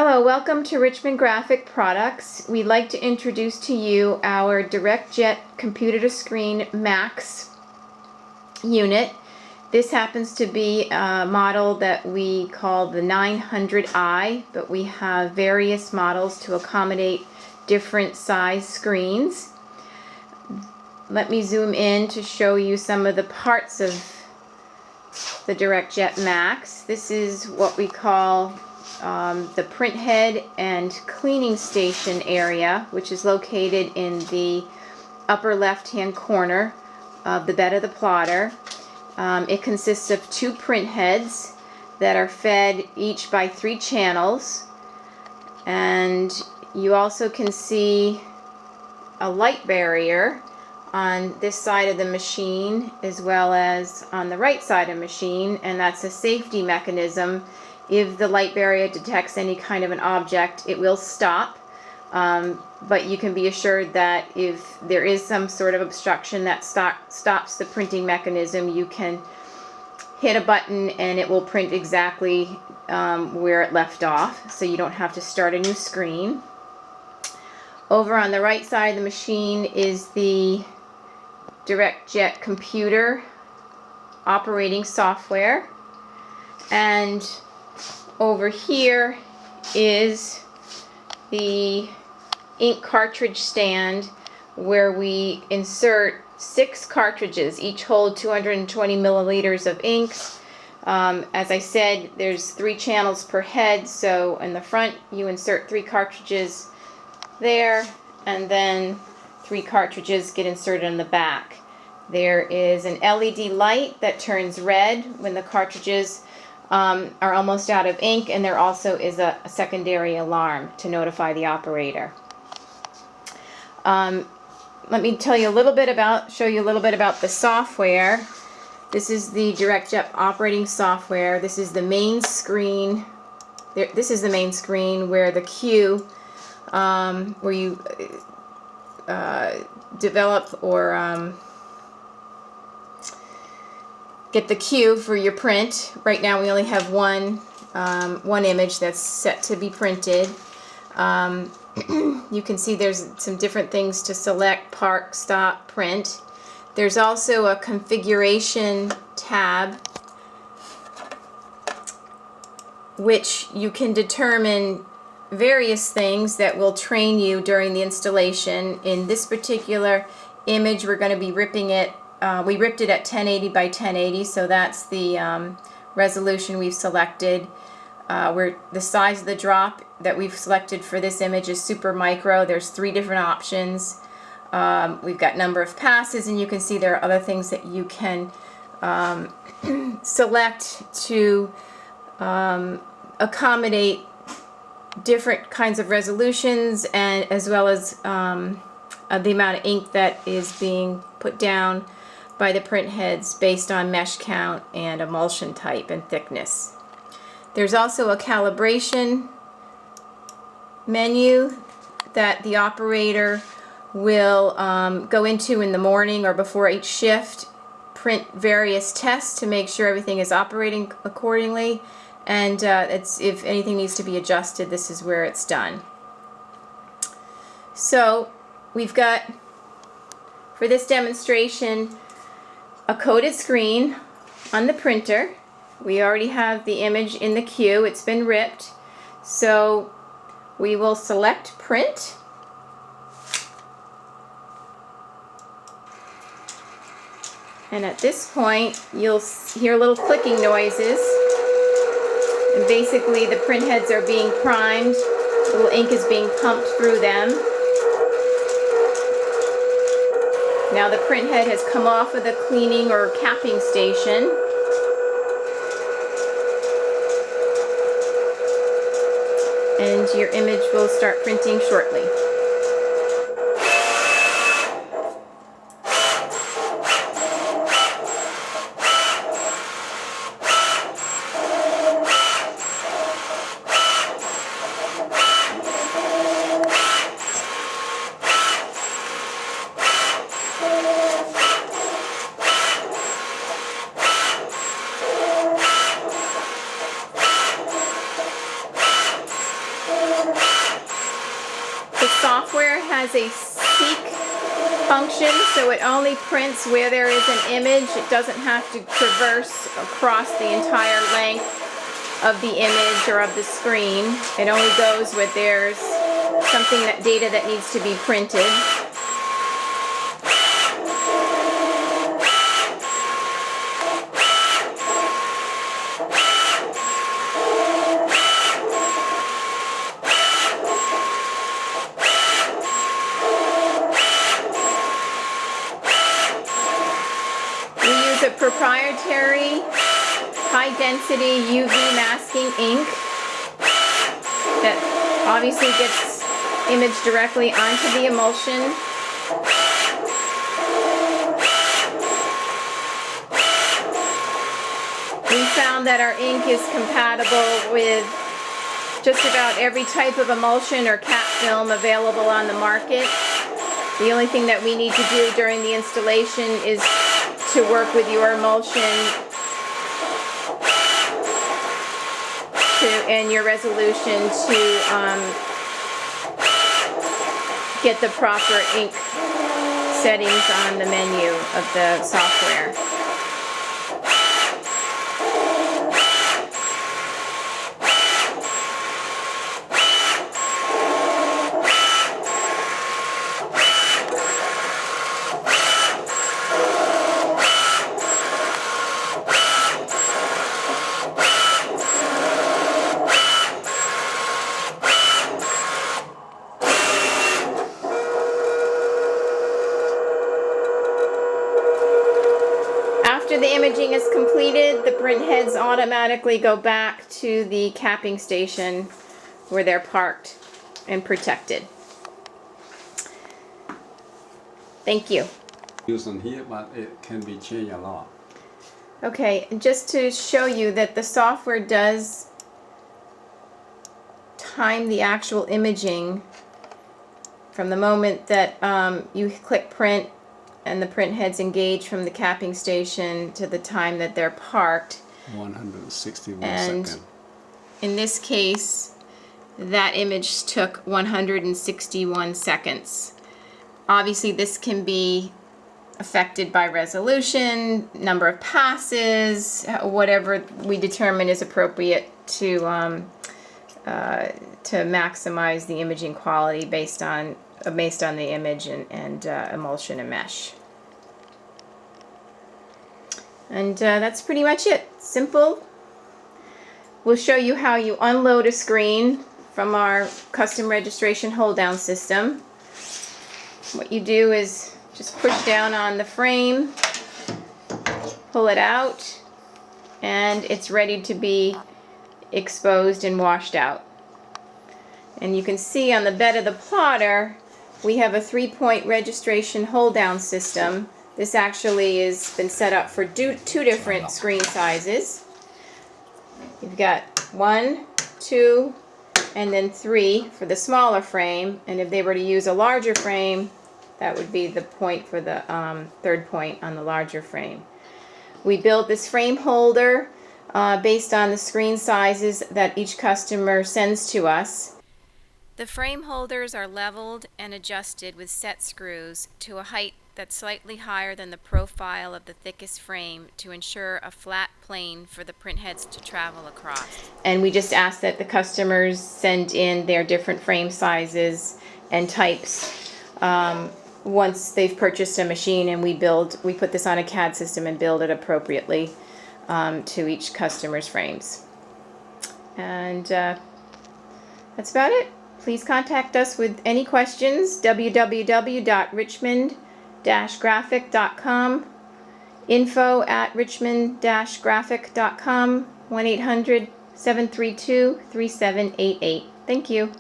Hello, welcome to Richmond Graphic Products. We'd like to introduce to you our DirectJet Computer to Screen Max unit. This happens to be a model that we call the 900i, but we have various models to accommodate different size screens. Let me zoom in to show you some of the parts of the DirectJet Max. This is what we call the print head and cleaning station area, which is located in the upper left hand corner of the bed of the plotter. It consists of two print heads that are fed each by 3 channels, and you also can see a light barrier on this side of the machine as well as on the right side of the machine, and that's a safety mechanism. If the light barrier detects any kind of an object, it will stop, but you can be assured that if there is some sort of obstruction that stops the printing mechanism, you can hit a button and it will print exactly where it left off, so you don't have to start a new screen. Over on the right side of the machine is the DirectJet Computer operating software, and over here is the ink cartridge stand where we insert 6 cartridges. Each hold 220 milliliters of inks. As I said, there's 3 channels per head, so in the front you insert 3 cartridges there, and then 3 cartridges get inserted in the back. There is an LED light that turns red when the cartridges are almost out of ink, and there also is a secondary alarm to notify the operator. Let me show you a little bit about the software. This is the DirectJet operating software. This is the main screen. This is the main screen where the queue, where you develop or get the queue for your print. Right now we only have one image that's set to be printed. You can see there's some different things to select: park, stop, print. There's also a configuration tab which you can determine various things that will train you during the installation. In this particular image, we're going to be ripping it. We ripped it at 1080 by 1080, so that's the resolution we've selected. Where the size of the drop that we've selected for this image is super micro. There's 3 different options. We've got number of passes, and you can see there are other things that you can select to accommodate different kinds of resolutions, and as well as the amount of ink that is being put down by the print heads based on mesh count and emulsion type and thickness. There's also a calibration menu that the operator will go into in the morning or before each shift, print various tests to make sure everything is operating accordingly, and if anything needs to be adjusted, this is where it's done. So we've got, for this demonstration, a coded screen on the printer. We already have the image in the queue. It's been ripped. So we will select print. And at this point, you'll hear little clicking noises. And basically the print heads are being primed. Little ink is being pumped through them. Now the print head has come off of the cleaning or capping station. And your image will start printing shortly. has a seek function, so it only prints where there is an image. It doesn't have to traverse across the entire length of the image or of the screen. It only goes where there's something, that data that needs to be printed. A proprietary high-density UV masking ink that obviously gets imaged directly onto the emulsion. We found that our ink is compatible with just about every type of emulsion or cap film available on the market. The only thing that we need to do during the installation is to work with your emulsion and your resolution to get the proper ink settings on the menu of the software. After the imaging is completed, the print heads automatically go back to the capping station where they're parked and protected. Thank you. Using here, but it can be changed a lot. Okay, and just to show you that the software does time the actual imaging from the moment that you click print and the print heads engage from the capping station to the time that they're parked. 161 and seconds. In this case, that image took 161 seconds. Obviously, this can be affected by resolution, number of passes, whatever we determine is appropriate to maximize the imaging quality based on the image and emulsion and mesh. And that's pretty much it. Simple. We'll show you how you unload a screen from our custom registration hold down system. What you do is just push down on the frame, pull it out, and it's ready to be exposed and washed out. And you can see on the bed of the plotter we have a 3-point registration hold down system. This actually has been set up for two different screen sizes. You've got 1, 2, and then 3 for the smaller frame, and if they were to use a larger frame, that would be the point for the third point on the larger frame. We built this frame holder based on the screen sizes that each customer sends to us. The frame holders are leveled and adjusted with set screws to a height that's slightly higher than the profile of the thickest frame to ensure a flat plane for the print heads to travel across. And we just ask that the customers send in their different frame sizes and types once they've purchased a machine, and we put this on a CAD system and build it appropriately to each customer's frames. And that's about it. Please contact us with any questions. www.richmond-graphic.com, info@richmond-graphic.com, 1-800-732-3788. Thank you.